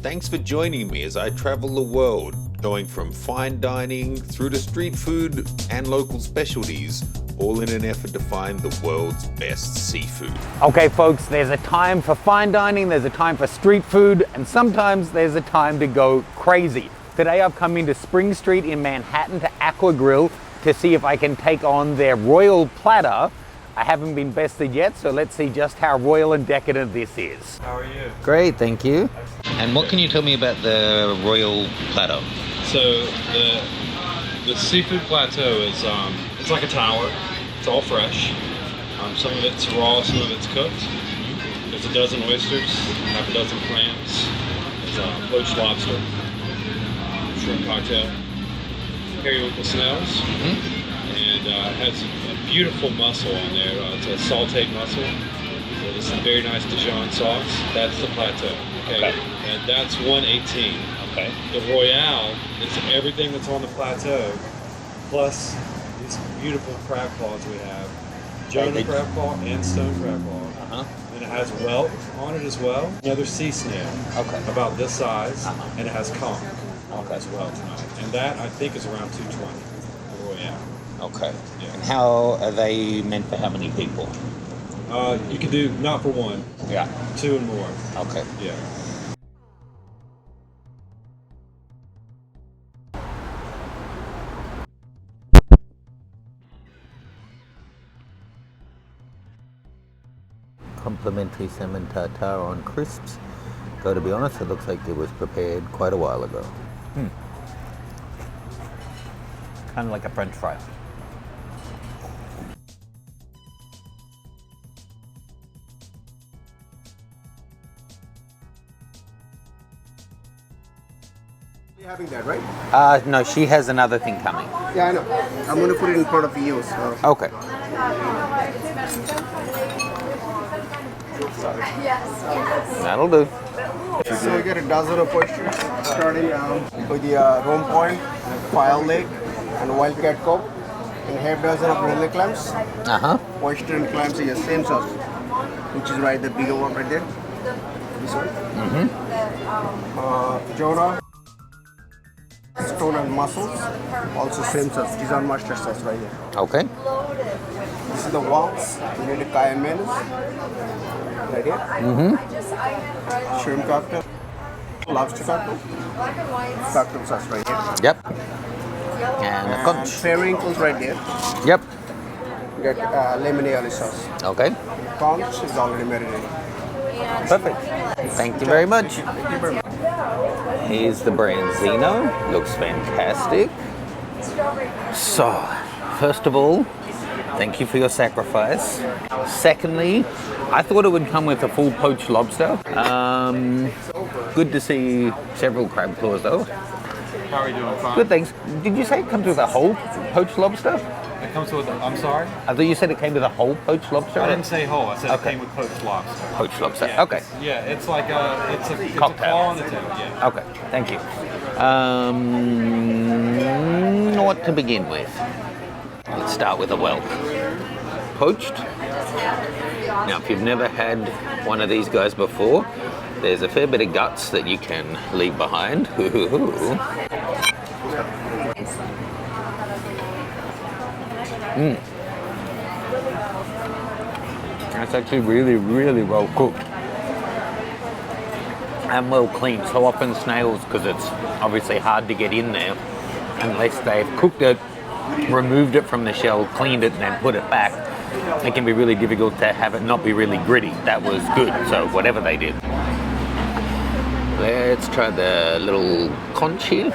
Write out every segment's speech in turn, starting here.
Thanks for joining me as I travel the world, going from fine dining through to street food and local specialties, all in an effort to find the world's best seafood. Okay folks, there's a time for fine dining, there's a time for street food, and sometimes there's a time to go crazy. Today I've come into Spring Street in Manhattan to Aqua Grill to see if I can take on their Royal Platter. I haven't been bested yet, so let's see just how royal and decadent this is. How are you? Great, thank you. And what can you tell me about the Royal Platter? So the seafood plateau is it's like a tower. It's all fresh. Some of it's raw, some of it's cooked. There's a dozen oysters, half a dozen clams. There's a poached lobster, shrimp cocktail, periwinkle snails, and it has a beautiful mussel on there. It's a sauteed mussel with some very nice Dijon sauce. That's the plateau. Okay. And that's $118. Okay. The Royale is everything that's on the plateau, plus these beautiful crab claws we have. Jonah crab claw and stone crab claw. And it has whelk on it as well. Another sea snail. Okay. About this size, and it has conch as well tonight. And that I think is around $220. The Royale. Okay. Yeah. And how are they meant for how many people? You can do not for one. Yeah. 2 and more. Okay. Yeah. Complimentary salmon tartare on crisps. Got to be honest, it looks like it was prepared quite a while ago. Kind of like a French fry. You're having that, right? No, she has another thing coming. Yeah, I know. I'm going to put it in front of you. So. Okay. That'll do. So we get a dozen of oysters, starting with the Rome Point, File Lake, and Wildcat Cove, and half dozen of Ridley clams. Oyster and clams is the same sauce, which is right, the bigger one right there. This one. Jonah, stone and mussels, also same sauce. These are mustard sauce right here. Okay. This is the waltz. We need a cayenne mayonnaise. Right here. Shrimp cocktail. Lobster cocktail. Cocktail sauce right here. Yep. And a conch. Periwinkles right there. Yep. We got lemon aioli sauce. Okay. Conch is already marinated. Perfect. Thank you very much. Thank you very much. Here's the Branzino. Looks fantastic. So, first of all, thank you for your sacrifice. Secondly, I thought it would come with a full poached lobster. Good to see several crab claws though. How are you doing? Fine. Good, thanks. Did you say it comes with a whole poached lobster? It comes with, I'm sorry? I thought you said it came with a whole poached lobster. I didn't say whole. I said Okay. it came with poached lobster. Poached lobster. Yeah, Okay. Yeah, it's like it's a Cocktail. claw on the tail. Yeah. Okay. Thank you. What to begin with? Let's start with a whelk. Poached. Now, if you've never had one of these guys before, there's a fair bit of guts that you can leave behind. That's actually really, really well cooked. And well cleaned. So often snails, because it's obviously hard to get in there, unless they've cooked it, removed it from the shell, cleaned it, and then put it back, it can be really difficult to have it not be really gritty. That was good, so whatever they did. Let's try the little conch here,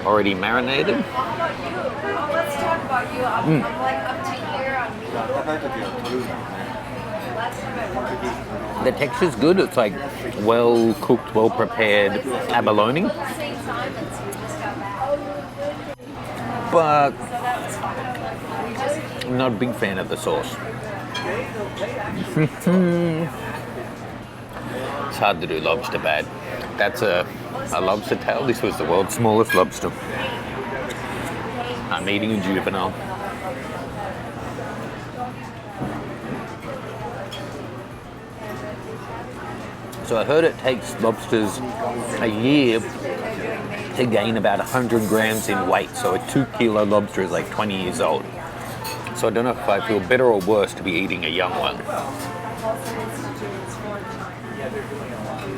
already marinated. Let's talk about you. I'm like up to here on The texture's good. It's like well cooked, well prepared abalone. But I'm not a big fan of the sauce. It's hard to do lobster bad. That's a lobster tail. This was the world's smallest lobster. I'm eating a juvenile. So I heard it takes lobsters a year to gain about 100 grams in weight. So a 2-kilo lobster is like 20 years old. So I don't know if I feel better or worse to be eating a young one.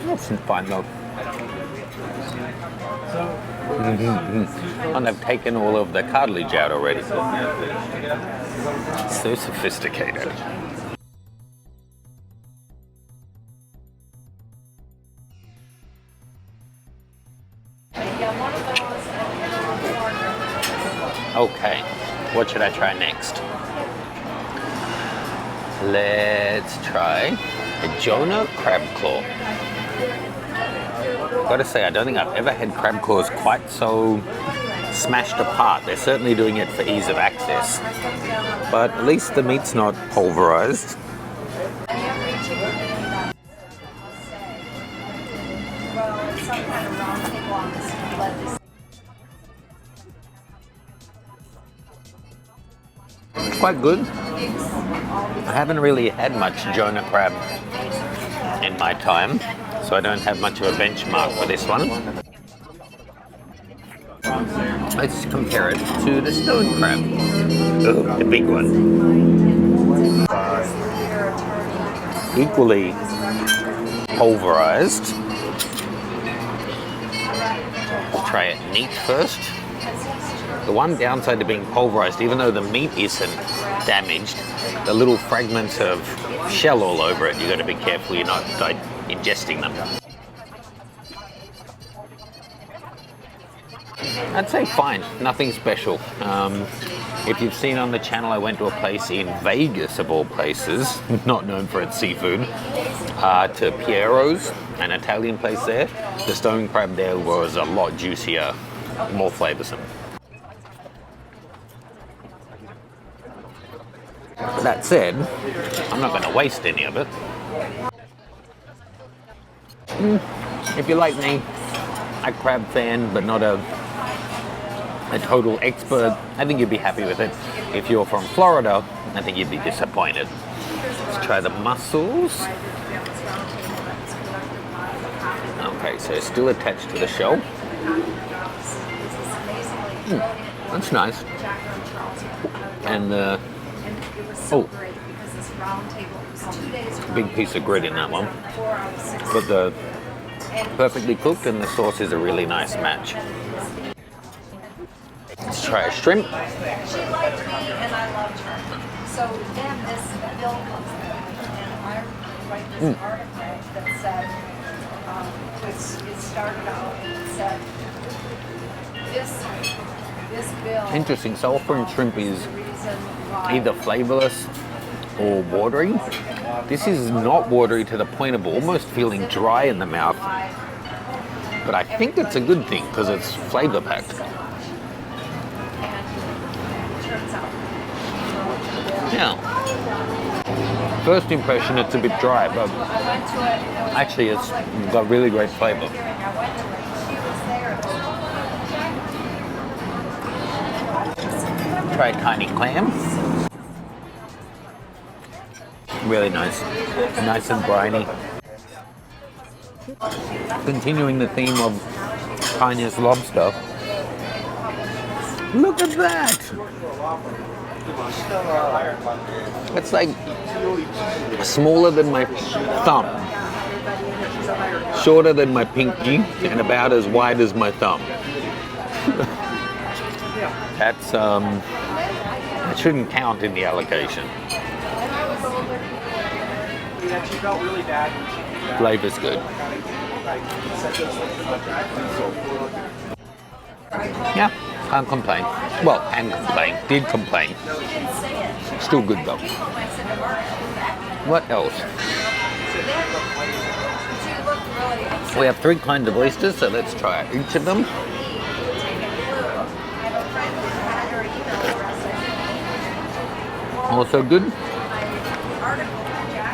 That's fine though. And I've taken all of the cartilage out already. So sophisticated. Okay, what should I try next? Let's try a Jonah crab claw. Gotta say, I don't think I've ever had crab claws quite so smashed apart. They're certainly doing it for ease of access. But at least the meat's not pulverized. Quite good. I haven't really had much Jonah crab in my time, so I don't have much of a benchmark for this one. Let's compare it to the stone crab. Oh, the big one. Equally pulverized. Let's try it neat first. The one downside to being pulverized, even though the meat isn't damaged, the little fragments of shell all over it, you got to be careful you're not ingesting them. I'd say fine, nothing special. If you've seen on the channel, I went to a place in Vegas, of all places, not known for its seafood, to Piero's, an Italian place there. The stone crab there was a lot juicier, more flavoursome. That said, I'm not going to waste any of it. If you're like me, a crab fan, but not a total expert, I think you'd be happy with it. If you're from Florida, I think you'd be disappointed. Let's try the mussels. Okay, so it's still attached to the shell. That's nice. And big piece of grit in that one. But the perfectly cooked and the sauce is a really nice match. Let's try a shrimp. She liked me and I loved her. So then this bill comes in and I write this article that said, it started out and it said, this bill. Interesting. Sulfur and shrimp is either flavorless or watery. This is not watery to the point of almost feeling dry in the mouth. But I think it's a good thing because it's flavor packed. Yeah. First impression, it's a bit dry, but actually it's got really great flavor. Try a tiny clam. Really nice. Nice and briny. Continuing the theme of tiniest lobster. Look at that! It's like smaller than my thumb, shorter than my pinky, and about as wide as my thumb. That's that shouldn't count in the allocation. Flavor's good. Yeah, can't complain. Well, can complain. Did complain. Still good though. What else? We have 3 kinds of oysters, so let's try each of them. Also good.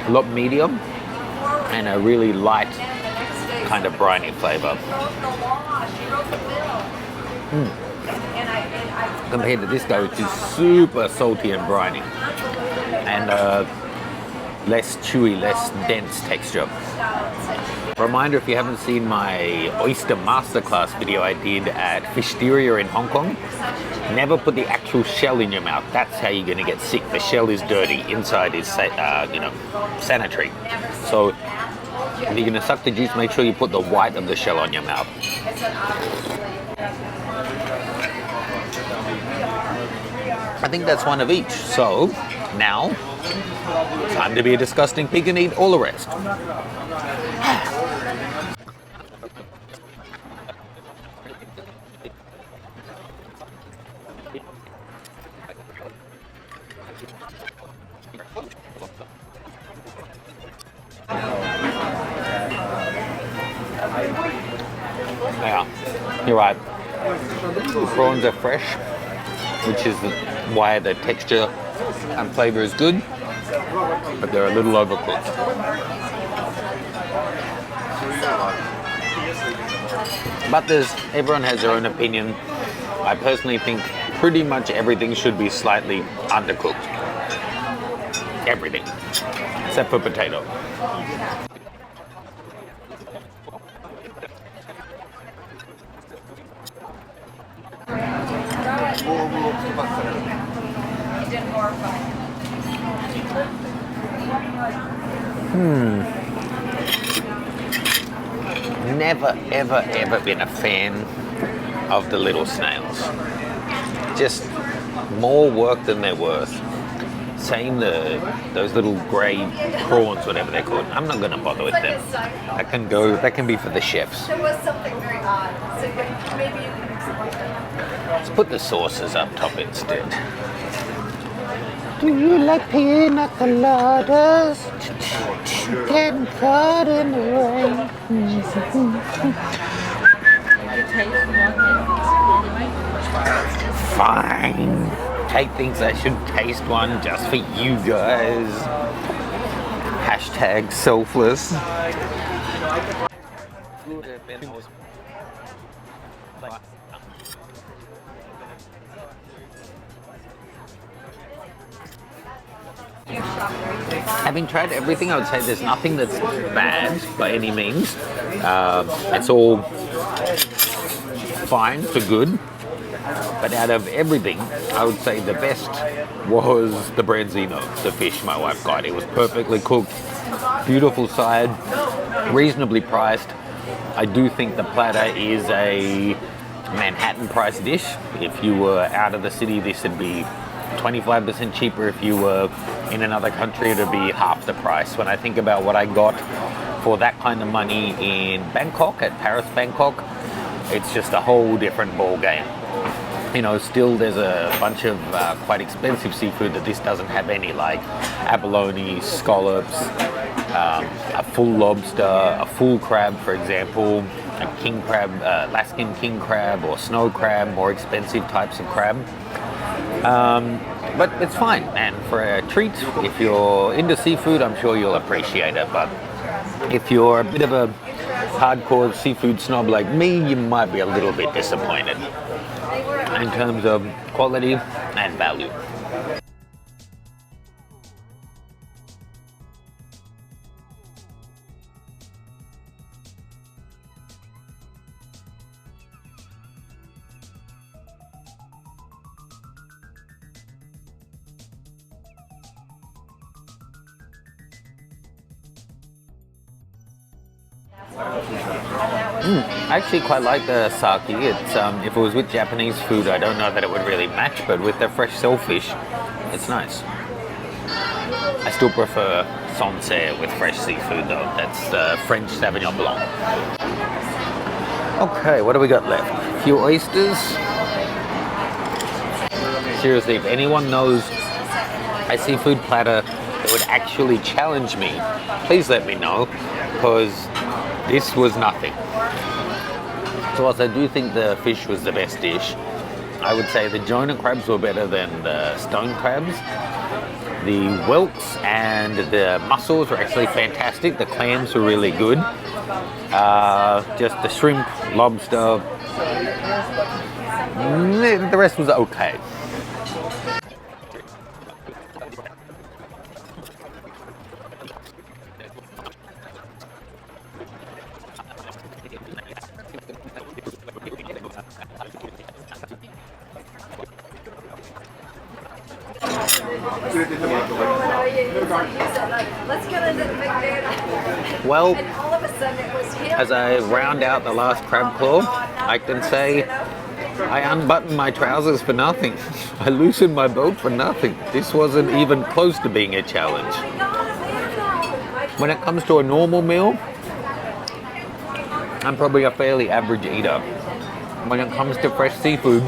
A lot medium and a really light kind of briny flavor. Compared to this guy, which is super salty and briny and less chewy, less dense texture. Reminder, if you haven't seen my oyster masterclass video I did at Fishteria in Hong Kong, never put the actual shell in your mouth. That's how you're going to get sick. The shell is dirty. Inside is, sanitary. So if you're going to suck the juice, make sure you put the white of the shell on your mouth. I think that's one of each. So now, time to be a disgusting pig and eat all the rest. Yeah, you're right. The prawns are fresh, which is why the texture and flavor is good, but they're a little overcooked. But everyone has their own opinion. I personally think pretty much everything should be slightly undercooked. Everything, except for potato. Never, ever, ever been a fan of the little snails. Just more work than they're worth. Same those little grey prawns, whatever they're called. I'm not going to bother with them. That can be for the chefs. There was something very odd. So maybe you can explain that. Let's put the sauces up top instead. Do you like pina coladas? Getting caught in the rain. Fine. Kate thinks I should taste one just for you guys. Hashtag selfless. Having tried everything, I would say there's nothing that's bad by any means. It's all fine to good. But out of everything, I would say the best was the Branzino, the fish my wife got. It was perfectly cooked, beautiful side, reasonably priced. I do think the platter is a Manhattan price dish. If you were out of the city, this would be 25% cheaper. If you were in another country, it would be half the price. When I think about what I got for that kind of money in Bangkok, at Paris, Bangkok, it's just a whole different ball game. You know, still there's a bunch of quite expensive seafood that this doesn't have any, like abalone, scallops, a full lobster, a full crab, for example, a king crab, Alaskan king crab or snow crab, more expensive types of crab. But it's fine, and for a treat, if you're into seafood, I'm sure you'll appreciate it. But if you're a bit of a hardcore seafood snob like me, you might be a little bit disappointed in terms of quality and value. I actually quite like the sake. It's if it was with Japanese food, I don't know that it would really match, but with the fresh shellfish, it's nice. I still prefer Sancerre with fresh seafood though. That's the French Sauvignon Blanc. Okay, what do we got left? A few oysters. Seriously, if anyone knows a seafood platter that would actually challenge me, please let me know, because this was nothing. So whilst I do think the fish was the best dish, I would say the Jonah crabs were better than the stone crabs. The whelks and the mussels were actually fantastic. The clams were really good. Just the shrimp, lobster, the rest was okay. Let's get into the big data. Well, And all of a sudden it was him. as I round out the last crab claw, I can say I unbuttoned my trousers for nothing. I loosened my belt for nothing. This wasn't even close to being a challenge. When it comes to a normal meal, I'm probably a fairly average eater. When it comes to fresh seafood,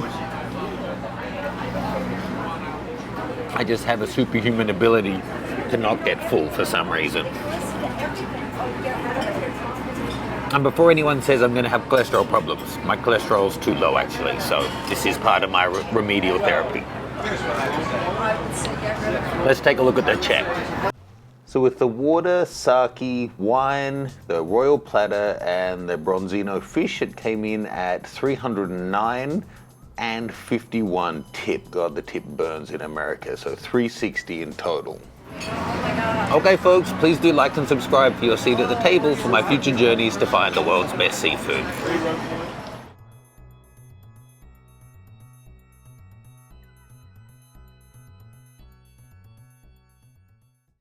I just have a superhuman ability to not get full for some reason. And before anyone says I'm going to have cholesterol problems, my cholesterol's too low actually, so this is part of my remedial therapy. Let's take a look at the check. So with the water, sake, wine, the Royal Platter, and the Branzino fish, it came in at 309 and 51 tip. God, the tip burns in America. So 360 in total. Okay folks, please do like and subscribe for your seat at the table for my future journeys to find the world's best seafood.